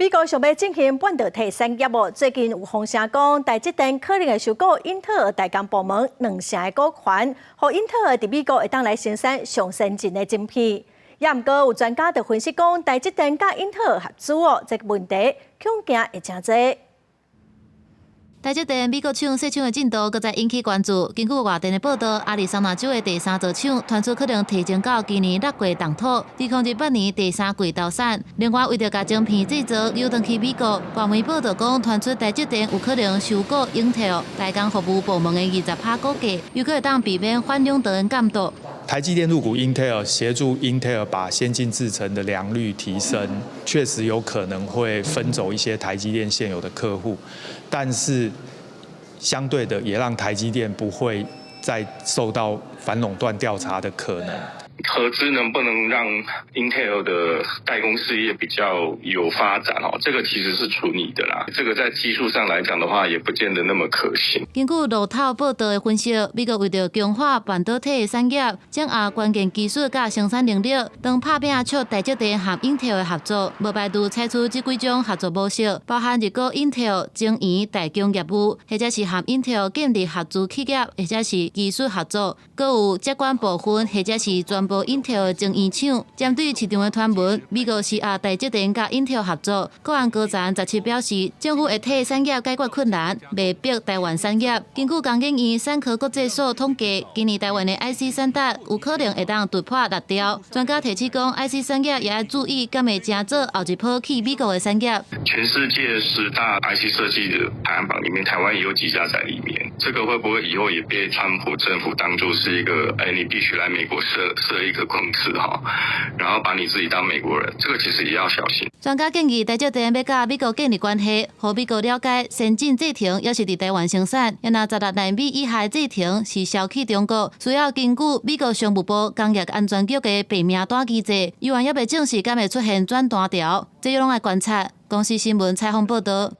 美国想要进行半导体产业务，最近有风声讲，台积电可能会收购英特尔代工部门2成的股权，让英特尔伫美国会当来生产上先进的晶片。也毋过有专家就分析讲，台积电甲英特尔合资这个问题恐惊会真多。台积电美国厂设厂的进度搁再引起关注。根据外电的报道，亚利桑那州的第3座厂传出可能提前到今年6月动土，2028年第3季投产。另外，为着把晶片制造流转去美国，外媒报道讲传出台积电有可能收购 Intel 代工服务部门的20%股价，又可会当避免反垄断监督。台积电入股 Intel， 协助 Intel 把先进制程的良率提升，确实有可能会分走一些台积电现有的客户，但是相对的也让台积电不会再受到反垄断调查的可能。合资能不能让 Intel 的代工事业比较有发展哦？这个其实是存疑的啦。这个在技术上来讲的话，也不见得那么可行。根据路透报道的分析，美国为了强化半导体的产业，掌握关键技术甲生产能力，当拍拼促台积电和 Intel 的合作，无排除采取这几种合作模式，包含如果 Intel 晶圆代工业务，或者是和 Intel 建立合资企业，或者是技术合作，搁有接管部分，或者是全部 Intel 的晶圆厂。针对市场的传闻，美国是台积电甲 Intel 合作。国安高层17表示，政府会替产业解决困难，未逼台湾产业。根据工研院产科国际所统计，今年台湾的 IC 产值有可能会当突破6兆。专家提起讲 ，IC 产业也要注意，敢会真做后一波去美国的产业。全世界10大 IC 设计的排行榜里面，台湾也有几家在里面。这个会不会以后也被川普政府当作是一个，你必须来美国设一个公司哈，然后把你自己当美国人，这个其实也要小心。专家建议台积电要甲美国建立关系，让美国了解先进制程也是伫台湾生产，若16奈米以下制程是销去中国，需要根据美国商务部工业安全局的白名单机制，依然也未证实敢会出现转单潮，这拢爱观察。公司新闻采访报道。